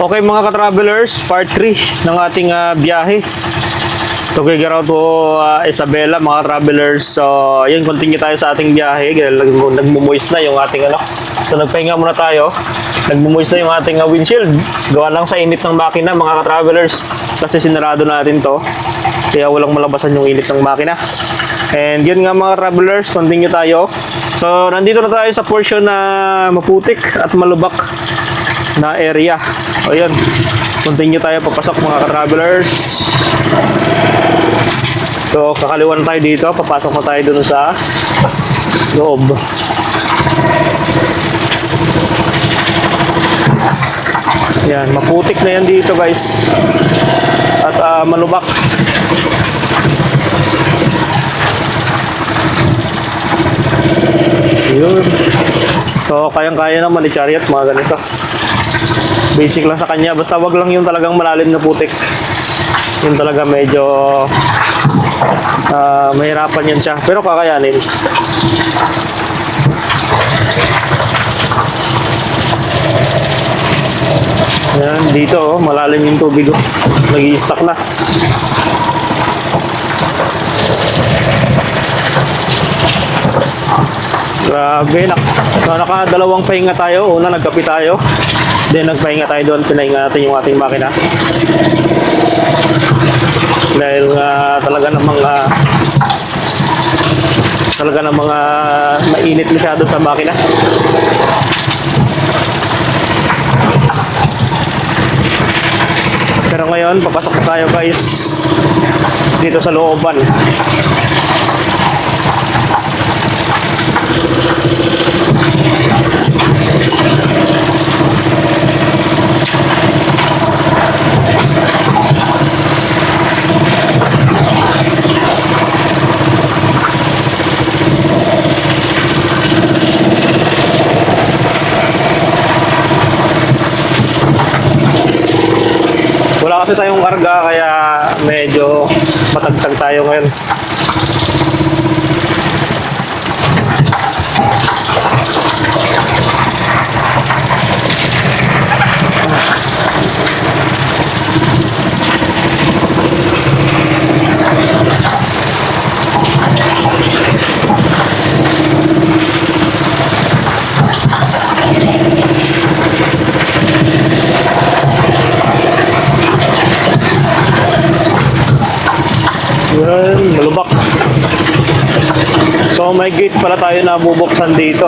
Okay mga ka-travelers, part 3 ng ating biyahe. Together out po Isabela mga travelers. So, ayun, continue tayo sa ating biyahe. Nagmumoist na yung ating So, nagpahinga muna tayo. Nagmumoist na yung ating windshield. Gawa lang sa init ng makina mga ka-travelers. Kasi sinarado natin to. Kaya walang malabasan yung init ng makina. And yun nga mga travelers, continue tayo. So, nandito na tayo sa portion na maputik at malubak na area. O yun, continue tayo papasok mga ka-travelers. So, kakaliwan tayo dito. Papasok na tayo dun sa loob. Yan, maputik na yan dito guys. At malubak. Yun. So, kayang-kaya naman ni Chariot mga ganito. Basic lang sa kanya. Basta wag lang yung talagang malalim na putik. Yung talaga medyo mahirapan yan siya. Pero kakayanin. Yan, dito malalim yung tubig. Nag-i-stack na. Grabe, nakadalawang pahinga tayo. Una, nagkape tayo. Then, nagpahinga tayo doon. Pinahinga natin yung ating makina. Dahil talaga namang mainit masyado sa makina. Pero ngayon, papasok na tayo guys dito sa looban. Wala kasi tayong karga kaya medyo matagtag tayo ngayon. Yan, malubak. So may gate pala tayo na bubuksan dito.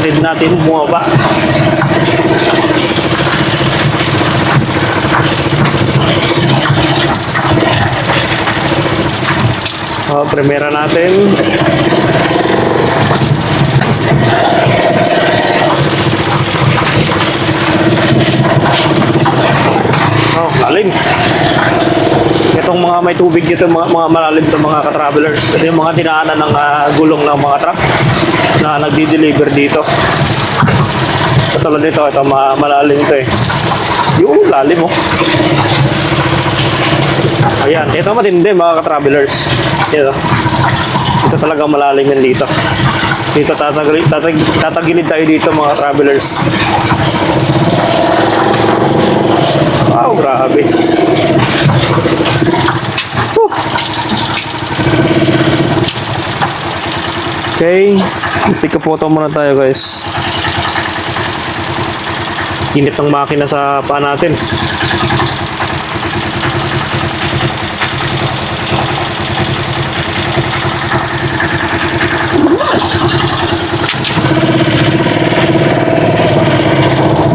Need natin bumaba. Primera natin. Lalim. Itong mga may tubig dito, mga malalim to mga ka-travelers. Ito yung mga dinaanan ng gulong ng mga truck na nagdi-deliver dito. Katulad nito, ito malalim to eh. Yung lalim oh. Ayan, ito matindi mga ka-travelers. Ito talaga malalim yan dito. Dito tatagilid tayo dito mga travelers. Wow, grabe. Okay, pick up photo muna tayo guys. Init ng makina sa paa natin.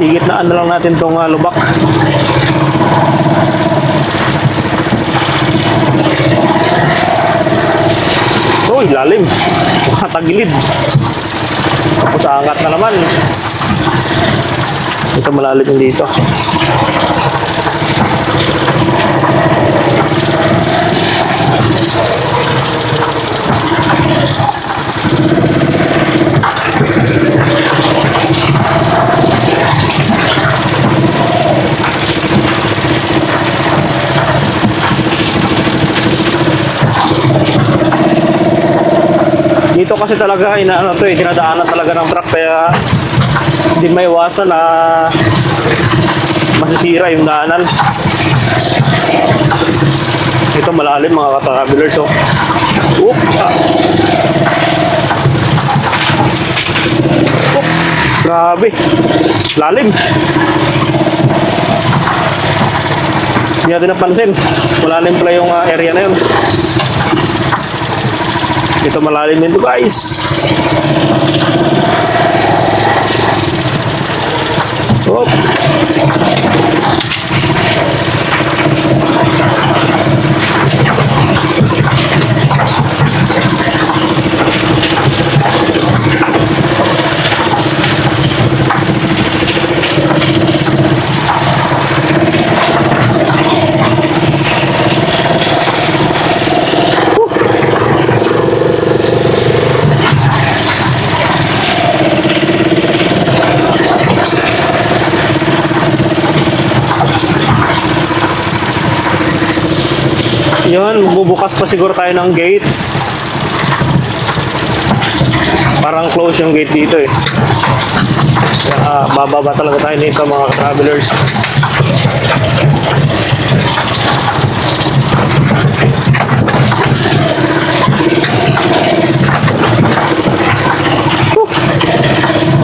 Gigitnaan na lang natin tong lubak. Uy, lalim. Tagilid. Tapos angat na naman. Ito malalim yung dito. Dito kasi talaga dinadaanan talaga ng truck kaya Hindi maiwasan na masisira yung daanan. Ito malalim mga ka-travelers. Oh. Oop! Ah. Oh, grabe. Lalim. Hindi natin napansin. Malalim pala yung area na yun. Ito malalim din to guys. Oh. Yun, bubukas pa siguro tayo ng gate. Parang close yung gate dito eh. Kaya bababa talaga tayo dito mga travelers.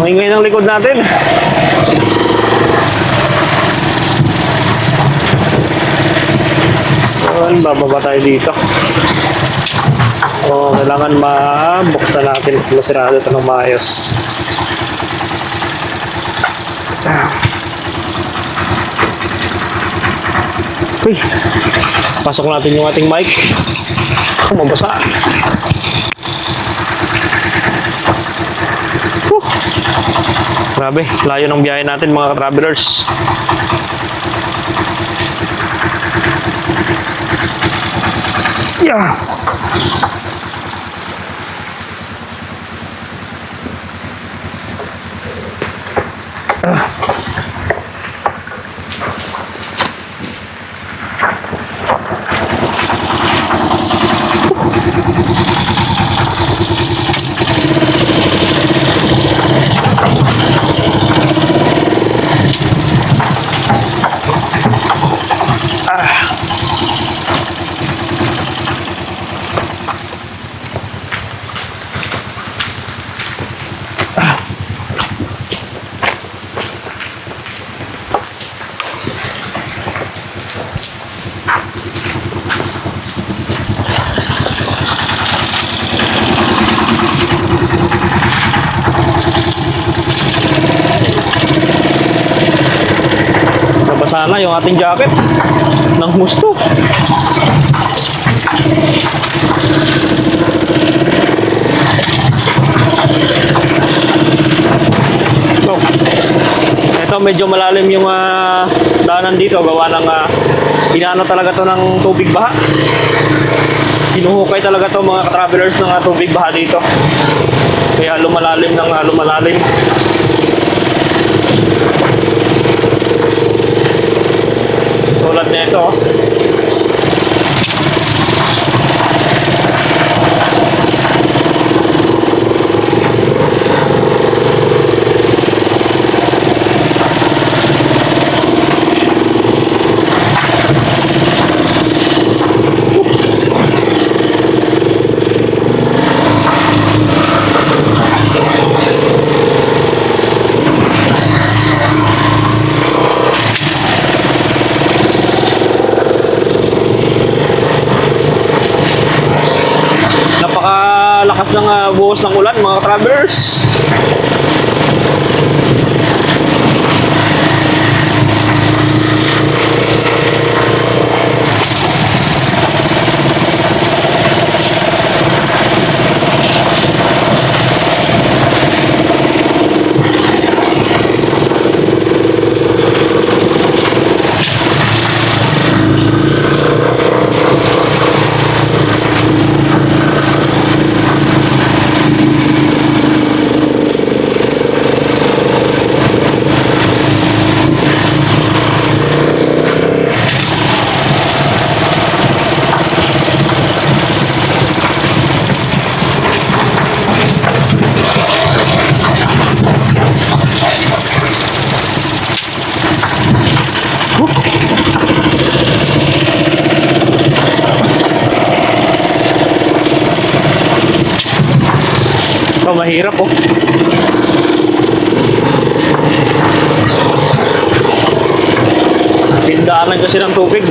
Ang ingay ng likod natin. Bababa tayo dito. So, kailangan mabuksan natin at masirado ito ng maayos. Uy, pasok natin yung ating mic. Mabasa. Grabe, layo ng biyahe natin mga ka-travelers. Yeah. Nabasa na yung ating jacket ng husto. So, ito medyo malalim yung daanan dito. Gawa ng inaano talaga to ng tubig baha. Hinuhukay talaga to mga ka-travelers ng tubig baha dito. Kaya lumalalim ng lumalalim. Tulad nito. Napakalakas ng buhos ng ulan mga travelers. mahirap oh. Tindaanan kasi ng tubig.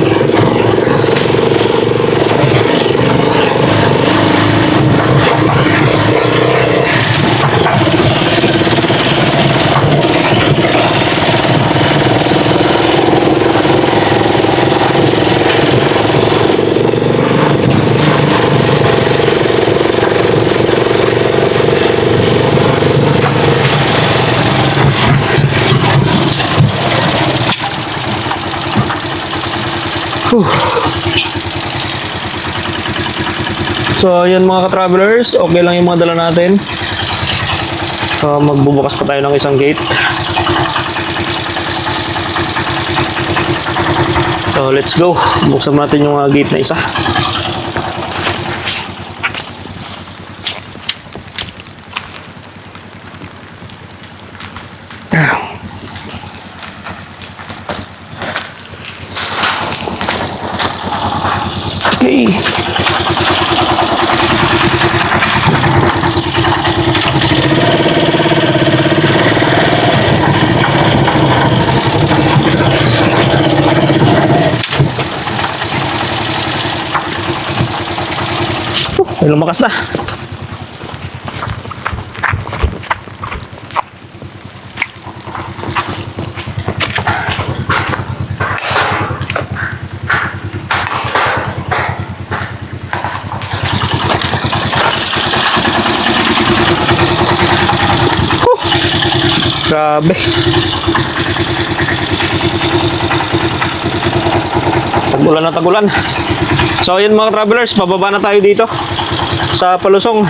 So, yun mga ka-travelers, okay lang yung mga dala natin. So, magbubukas pa tayo ng isang gate. So, let's go. Buksan natin yung gate na isa. Okay. Ay, lumakas na. Grabe. Tagulan na tagulan. So yun mga travelers, bababa na tayo dito sa Palusong.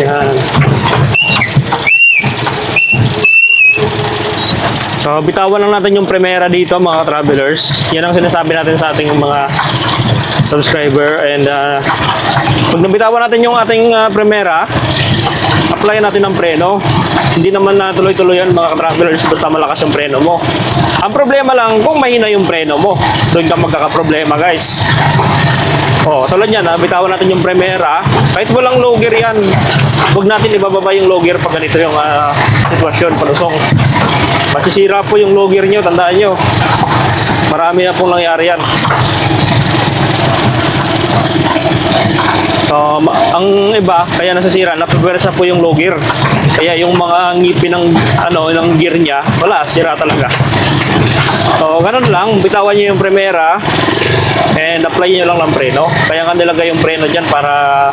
Yan. So bitawan lang natin yung Primera dito mga travelers. Yan ang sinasabi natin sa ating mga subscriber, and pag nabitawan natin yung ating Primera, apply natin ng preno. Hindi naman na tuloy-tuloy yan mga travelers basta malakas yung preno mo. Ang problema lang kung mahina yung preno mo, doon ka magkakaproblema guys. Tulad yan, bitawan natin yung Primera, kahit walang logger yan, huwag natin ibababa yung logger pag ganito yung sitwasyon, Palusong. Masisira po yung logger nyo, tandaan nyo. Marami na pong nangyari yan. So, ang iba, kaya nasasira, napapersa po yung logger. Kaya yung mga ngipin ng, ng gear niya, wala, sira talaga. So, ganun lang, bitawan nyo yung Primera, and apply nyo lang ng preno. Kaya nga nilagay yung preno dyan para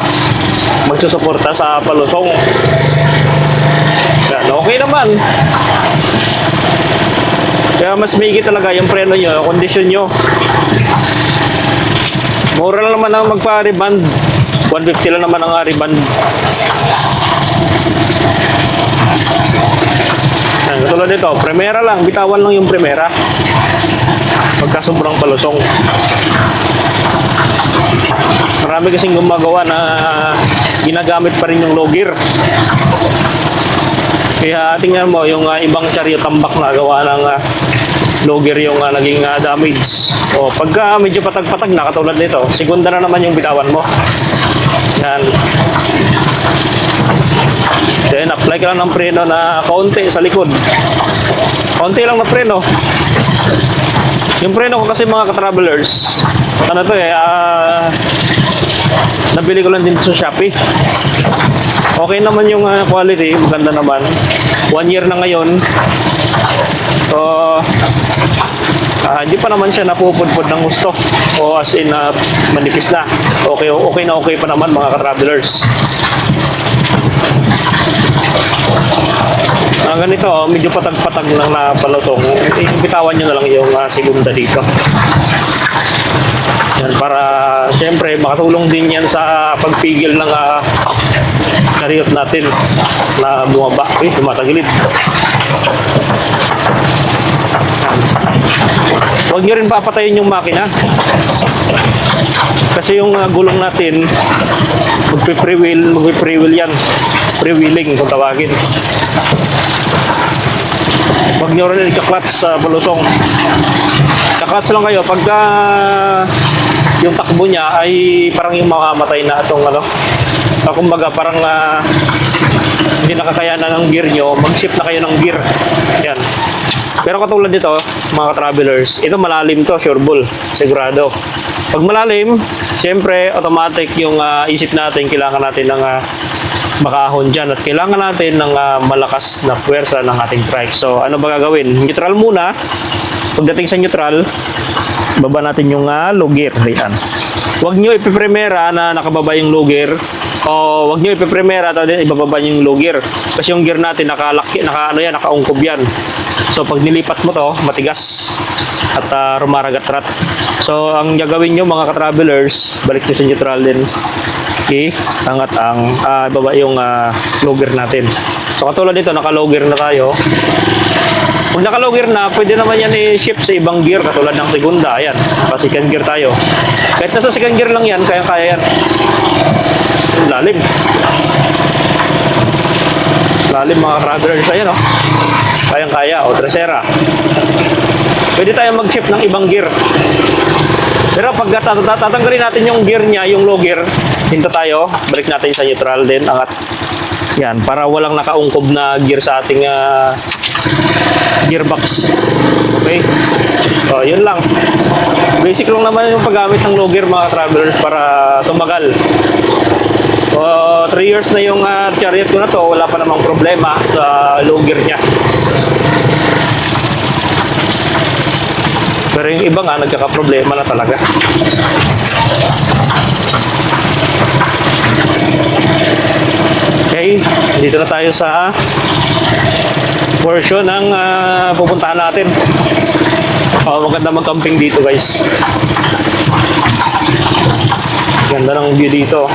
magsusuporta sa Palusong. Yan, okay naman. Kaya mas maigi talaga yung preno nyo, kondisyon nyo. Mura lang naman ang magpa-reband. 150 lang naman ang reband. Yan, katulad dito, Primera lang, bitawan lang yung Primera. Pagka sobrang Palusong. Marami kasing gumagawa na ginagamit pa rin yung logger. Kaya tingnan mo yung ibang chariot tambak na gawa ng logger yung naging damage. Pagka medyo patag-patag na katulad nito, segunda na naman yung bitawan mo. Yan. Then apply ka lang ng preno na kaunti sa likod. Kaunti lang na preno. Yung preno ko kasi mga ka-travelers, nabili ko lang din sa Shopee. Okay naman yung quality, maganda naman. 1 year na ngayon. So, hindi pa naman siya napupudpud ng gusto. O as in, manipis na. Okay pa naman mga ka-travelers. Ganito, medyo patag-patag lang na Palusong. Bitawan nyo na lang yung segunda dito. Yan, para siyempre makatulong din yan sa pagpigil ng chariot natin na bumaba. Tumatagilid. Huwag nyo rin papatayin yung makina. Kasi yung gulong natin, magpi-freewheel yan. Freewheeling kung tawagin. Huwag nyo rin i-clutch sa palusong. Ka-clutch lang kayo pagka yung takbo niya ay parang yung makamatay na itong ano. Kumbaga parang hindi nakakayanan ng gear nyo, mag-shift na kayo ng gear. Yan. Pero katulad nito, mga travelers, ito malalim to, sure bull, sigurado. Pag malalim, siyempre automatic yung isip natin, kailangan natin ng makahon dyan at kailangan natin ng malakas na puwersa ng ating trike. So ano ba gagawin? Neutral muna. Pagdating sa neutral, baba natin yung low gear. Ayan. Huwag nyo ipiprimera na nakababa yung low gear o huwag nyo ipiprimera at ibababa yung low gear. Kasi yung gear natin nakaungkob yan. So pag nilipat mo to, matigas at rumaragat-rat. So ang gagawin nyo mga ka-travelers, balik nyo sa neutral din. Okay, angat ang baba yung low gear natin. So katulad dito, naka-low gear na tayo. Kung naka-low gear na, pwede naman yan i-shift sa ibang gear katulad ng segunda. Ayan, pa-second gear tayo. Kahit nasa second gear lang yan, kaya-kaya yan. Lalim. Lalim mga travelers. Ayan o. Kayang-kaya. O, tercera. Pwede tayo mag-shift ng ibang gear. Pero pag tatanggalin natin yung gear niya, yung low gear, hinto tayo. Balik natin sa neutral din. Angat. Yan, para walang nakaungkob na gear sa ating gearbox. Okay? So, yun lang. Basic lang naman yung paggamit ng low gear mga travelers para tumagal. 3 years na yung chariot ko na to, wala pa namang problema sa low gear niya. Pero yung iba nga, nagkaka-problema na talaga. Okay, dito na tayo sa portion ng pupuntahan natin. Maganda mag-camping dito guys. Ganda ng view dito.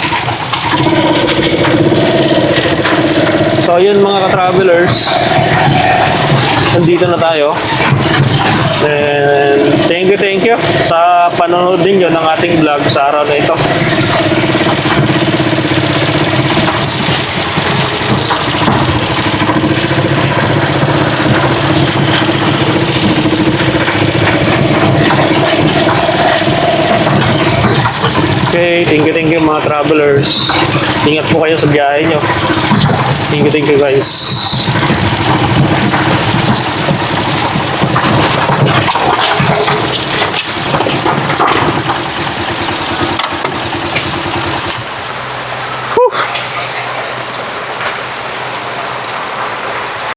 So yun mga ka-travelers, nandito na tayo. And thank you sa panonood ninyo ng ating vlog sa araw na ito. Okay, thank you mga travelers. Ingat po kayo sa biyahe nyo. Thank you guys.